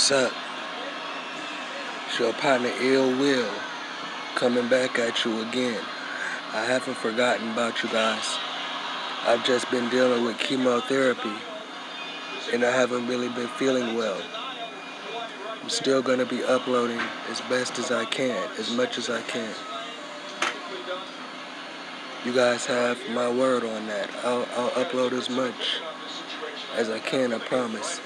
What's up? It's your partner Ill Will coming back at you again. I haven't forgotten about you guys. I've just been dealing with chemotherapy and I haven't really been feeling well. I'm still going to be uploading as best as I can, as much as I can. You guys have my word on that. I'll upload as much as I can, I promise.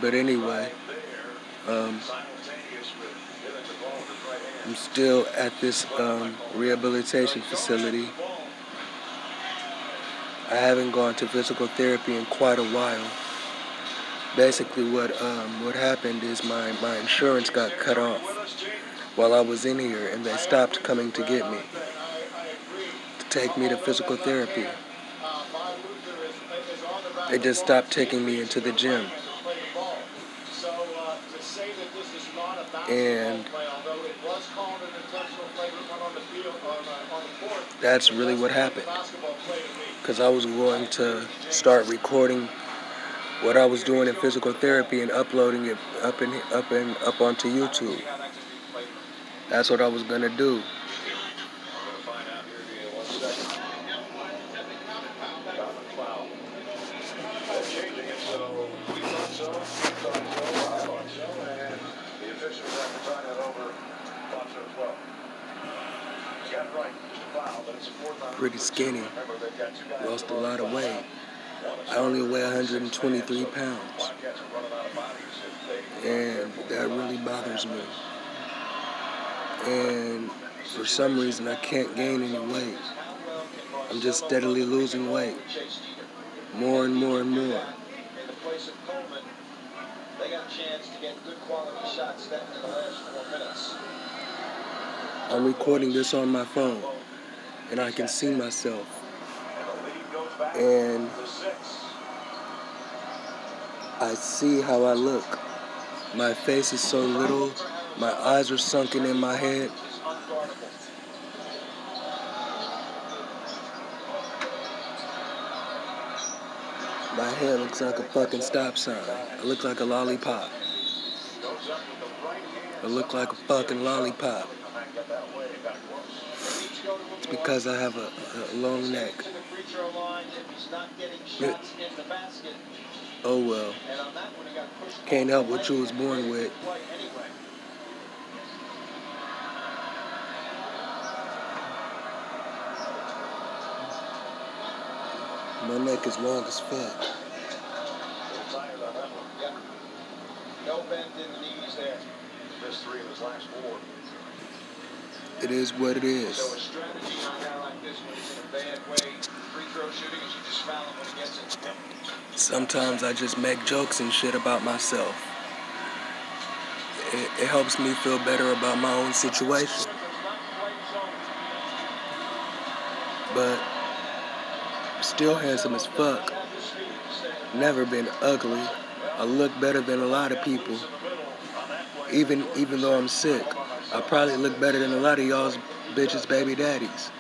But anyway, I'm still at this rehabilitation facility. I haven't gone to physical therapy in quite a while. Basically, what happened is my insurance got cut off while I was in here, and they stopped coming to get me, to take me to physical therapy. They just stopped taking me into the gym. And that's really what happened. Because I was going to start recording what I was doing in physical therapy and uploading it up onto YouTube. That's what I was gonna do. Pretty skinny. Lost a lot of weight. I only weigh 123 pounds. And that really bothers me. And for some reason I can't gain any weight. I'm just steadily losing weight. More and more and more. I'm recording this on my phone, and I can see myself. And I see how I look. My face is so little, my eyes are sunken in my head. My head looks like a fucking stop sign. I look like a lollipop. I look like a fucking lollipop. It's because I have a long neck. Oh well. Can't help what you was born with. My neck is long as fuck. No bend in the knees there. Missed 3 of his last 4. It is what it is. So a strategy on a guy like this when he's in a bad way, free throw shooting is you just foul him when he gets it. Sometimes I just make jokes and shit about myself. It helps me feel better about my own situation. But I'm still handsome as fuck. Never been ugly. I look better than a lot of people. Even though I'm sick, I probably look better than a lot of y'all's bitches' baby daddies.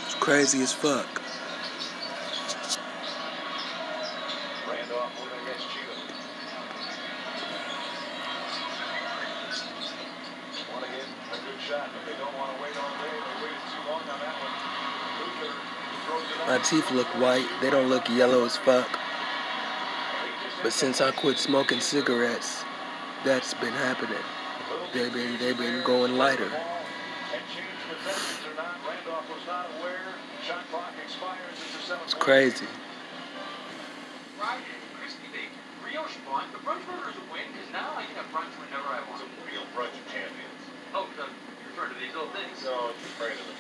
It's crazy as fuck. My teeth look white. They don't look yellow as fuck. But since I quit smoking cigarettes, that's been happening. They've been going lighter. It's crazy. Oh, you're referring to these little things? No, I'm afraid of them.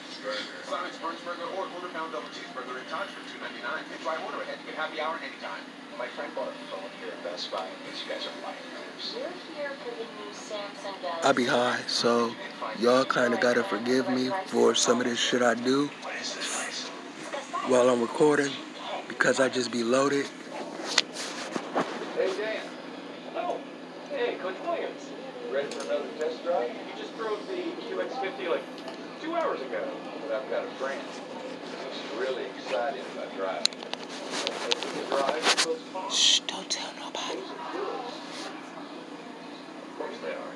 Sonic's Burns Burger or quarter-pound double cheeseburger in Tots for $2.99. And try order ahead. You get happy hour anytime. My friend bought a phone here at Best Buy in case you guys are buying those. We're here for the new Samsung Galaxy. I be high, so y'all kind of gotta forgive me for some of this shit I do while I'm recording, because I just be loaded. Hey, Dan. Oh, hey, Coach Williams. Ready for another test drive? You just drove the QX50 like 2 hours ago, but I've got a friend. really excited about driving. Shh, don't tell nobody. Of course they are.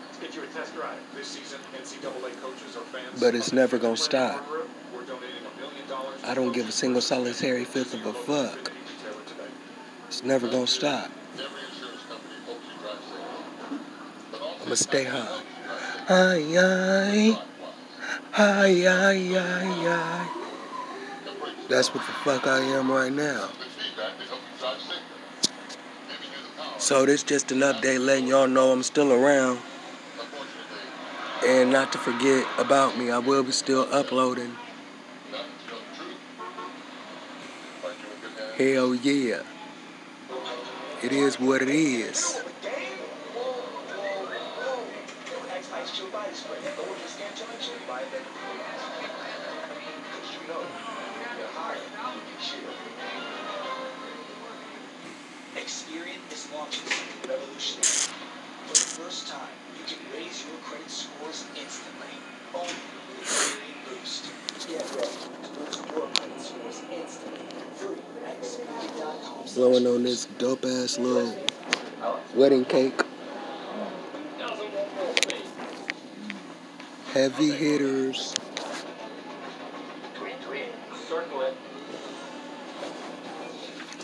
Let's get you a test drive. This season, NCAA coaches are fans. But it's never gonna stop. We're donating $1 million. I don't give a single solitary fifth of a fuck. It's never gonna stop. I'ma stay high. Ay, ay. Ay, ay, ay, ay. That's what the fuck I am right now. So this just an update letting y'all know I'm still around. And not to forget about me, I will be still uploading. Hell yeah. It is what it is. Experian is launching something revolutionary. For the first time, you can raise your credit scores instantly. Only with Experian Boost. Get ready to boost your credit scores instantly. Free at Experian.com. Blowing on this dope ass little wedding cake. Heavy hitters. Circle it.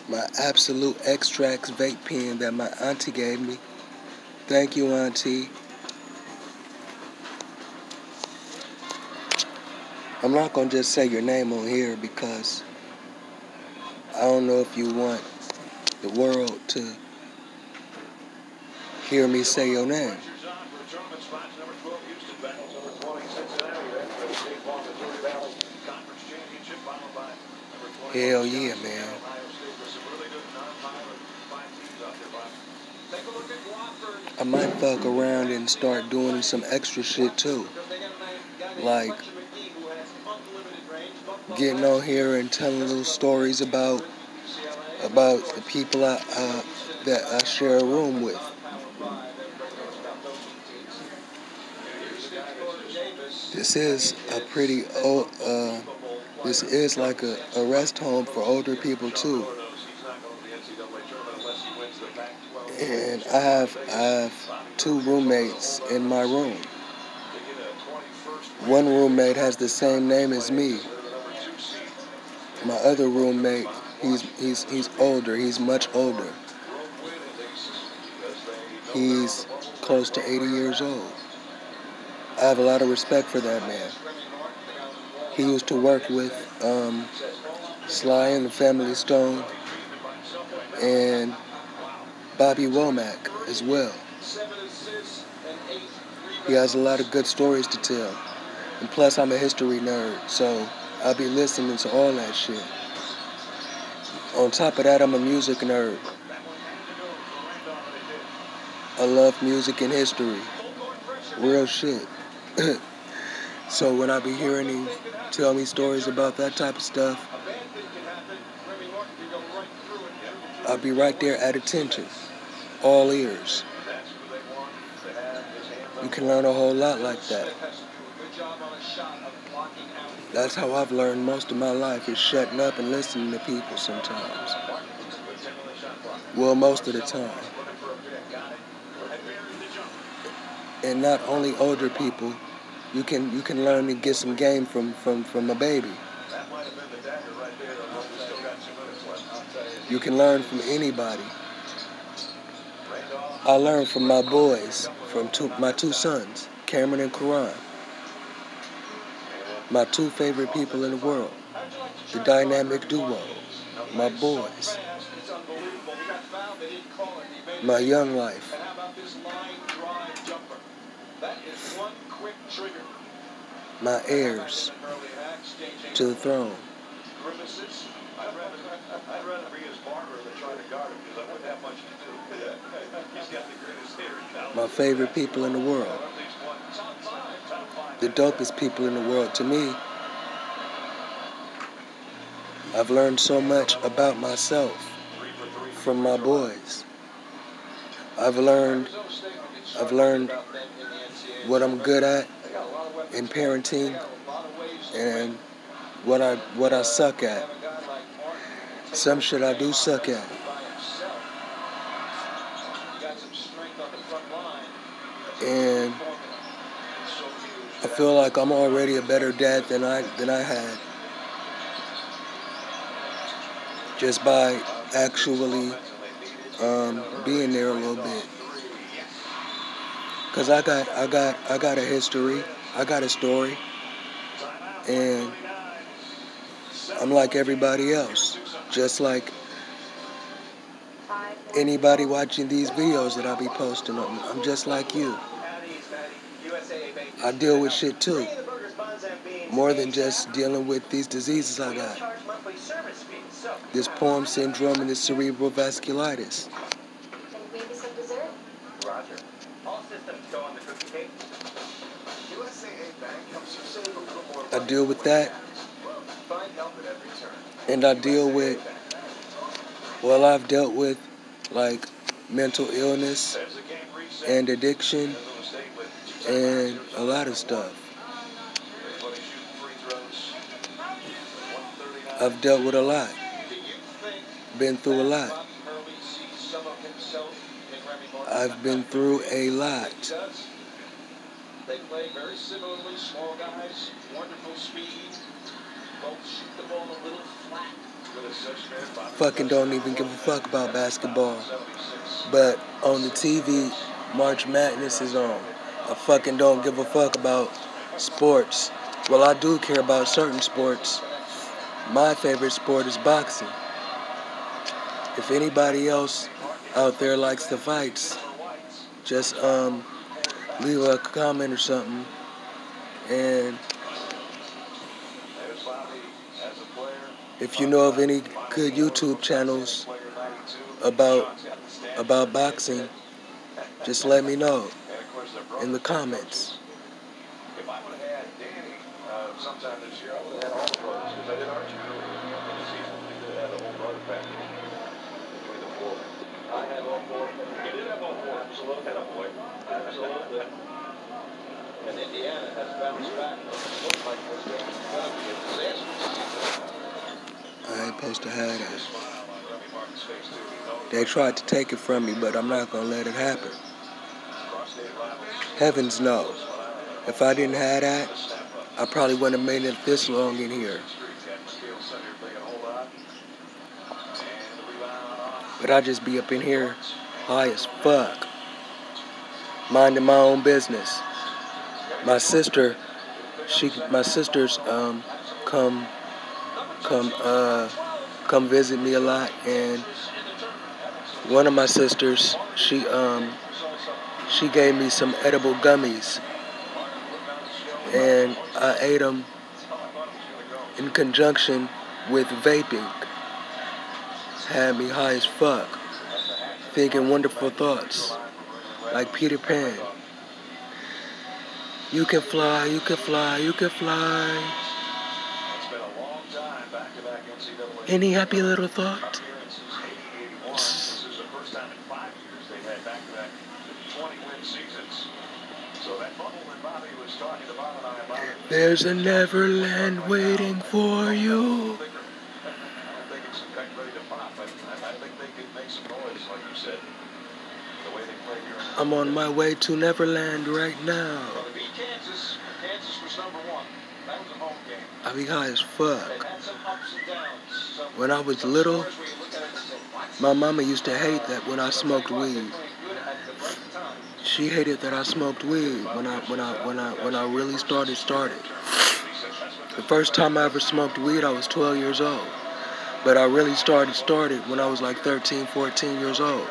My Absolute Extracts vape pen that my auntie gave me. Thank you, auntie. I'm not gonna just say your name on here because I don't know if you want the world to hear me say your name. Hell yeah, man. I might fuck around and start doing some extra shit too. Like getting on here and telling little stories about the people that I share a room with. This is a pretty old, this is like a rest home for older people too. And I have two roommates in my room. One roommate has the same name as me. My other roommate, he's older. He's much older. He's close to 80 years old. I have a lot of respect for that man. He used to work with Sly and the Family Stone and Bobby Womack as well. He has a lot of good stories to tell. And plus, I'm a history nerd, so I'll be listening to all that shit. On top of that, I'm a music nerd. I love music and history. Real shit. So when I be hearing him tell me stories about that type of stuff, I'll be right there at attention. All ears. You can learn a whole lot like that. That's how I've learned most of my life, is shutting up and listening to people sometimes. Well, most of the time. And not only older people, you can learn to get some game from a baby. You can learn from anybody. I learned from my boys, from my two sons, Cameron and Karan. My two favorite people in the world. The dynamic duo. My boys. My young life. My heirs to the throne. I'd rather be his barber than try to guard him because I wouldn't have much to do. He's got the greatest hair. My favorite people in the world. The dopest people in the world. To me, I've learned so much about myself from my boys. I've learned what I'm good at in parenting and what I suck at. Some shit I do suck at. And I feel like I'm already a better dad than I had, just by actually being there a little bit. Cause I got a history, I got a story, and I'm like everybody else, just like anybody watching these videos that I be posting on. I'm just like you. I deal with shit too. More than just dealing with these diseases I got. This POEM syndrome and this cerebral vasculitis. Maybe some dessert? Roger. All systems go on the cookie cake. I deal with that. And I deal with, well, I've dealt with like mental illness and addiction and a lot of stuff. I've dealt with a lot. Been through a lot. I've been through a lot. They play very similarly, small guys, wonderful speed, both shoot the ball a little flat. Fucking don't even give a fuck about basketball. But on the TV, March Madness is on. I fucking don't give a fuck about sports. Well, I do care about certain sports. My favorite sport is boxing. If anybody else out there likes the fights, just leave a comment or something. And if you know of any good YouTube channels about boxing, just let me know in the comments. If I would have had Danny sometime this year, I would have had all the brothers, because I did Archie early in the season. We could have had the whole brother package between the four. I had all four. You did have all four. Absolutely. Had a boy. Absolutely. And Indiana has bounced back. It looks like this game is going to be a disaster. I ain't supposed to have that. They tried to take it from me, but I'm not going to let it happen. Heavens no. If I didn't have that, I probably wouldn't have made it this long in here. But I just be up in here high as fuck, minding my own business. My sisters come visit me a lot, and one of my sisters, she gave me some edible gummies, and I ate them in conjunction with vaping. Had me high as fuck, thinking wonderful thoughts, like Peter Pan. You can fly, you can fly, you can fly. Any happy little thought? There's a Neverland waiting for you. I'm on my way to Neverland right now. I be high as fuck. When I was little, my mama used to hate that when I smoked weed. She hated that I smoked weed when I really started. The first time I ever smoked weed, I was 12 years old. But I really started when I was like 13, 14 years old.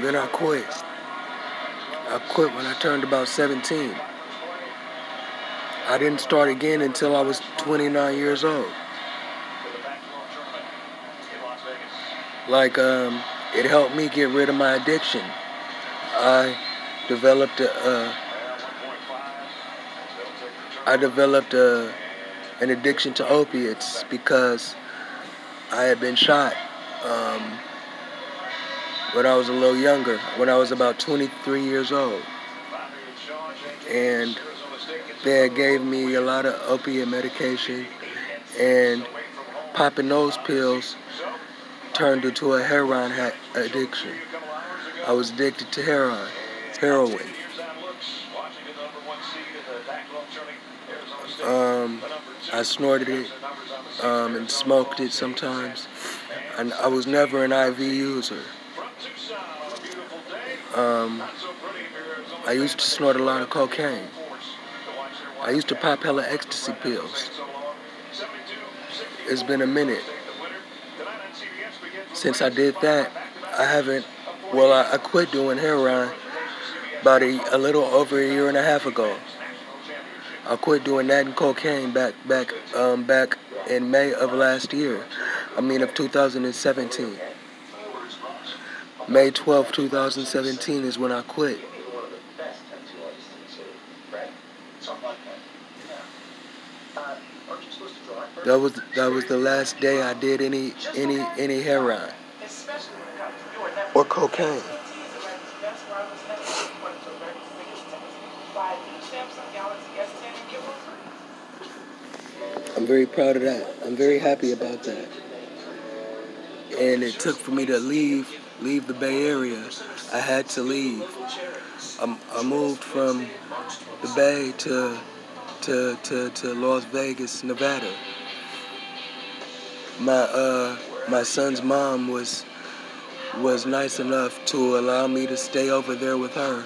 Then I quit. I quit when I turned about 17. I didn't start again until I was 29 years old. Like, it helped me get rid of my addiction. I developed an addiction to opiates because I had been shot when I was a little younger, when I was about 23 years old. And They had gave me a lot of opiate medication, and popping those pills turned into a heroin addiction. I was addicted to heroin. I snorted it and smoked it sometimes. And I was never an IV user. I used to snort a lot of cocaine. I used to pop hella ecstasy pills. It's been a minute. Since I did that, I quit doing heroin about a little over a year and a half ago. I quit doing that and cocaine back in May of last year. Of 2017. May 12, 2017 is when I quit. That was the last day I did any heroin or cocaine. I'm very proud of that. I'm very happy about that. And it took for me to leave the Bay Area. I had to leave. I moved from the Bay to Las Vegas, Nevada. My son's mom was nice enough to allow me to stay over there with her.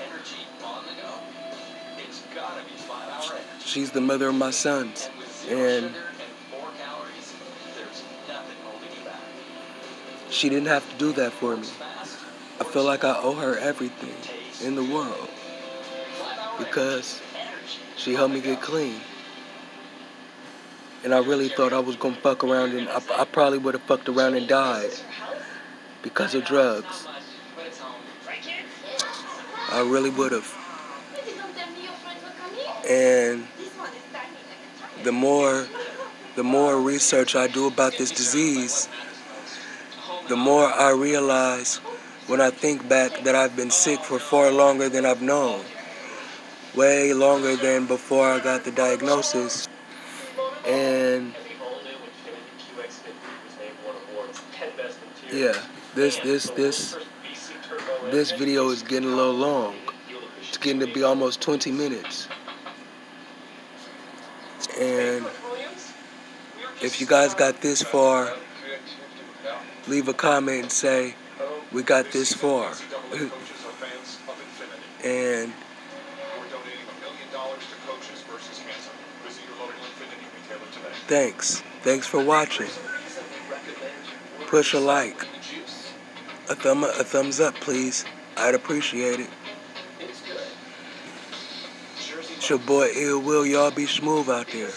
She's the mother of my sons, and she didn't have to do that for me. I feel like I owe her everything in the world because she helped me get clean. And I really thought I was going to fuck around, and I probably would have fucked around and died because of drugs. I really would have. And the more research I do about this disease, the more I realize when I think back that I've been sick for far longer than I've known. Way longer than before I got the diagnosis. And yeah, this video is getting a little long. It's getting to be almost 20 minutes. And if you guys got this far, leave a comment and say, we got this far. And thanks for watching. Push a like, a thumbs up, please. I'd appreciate it. It's your boy Ill Will. Y'all be smooth out there.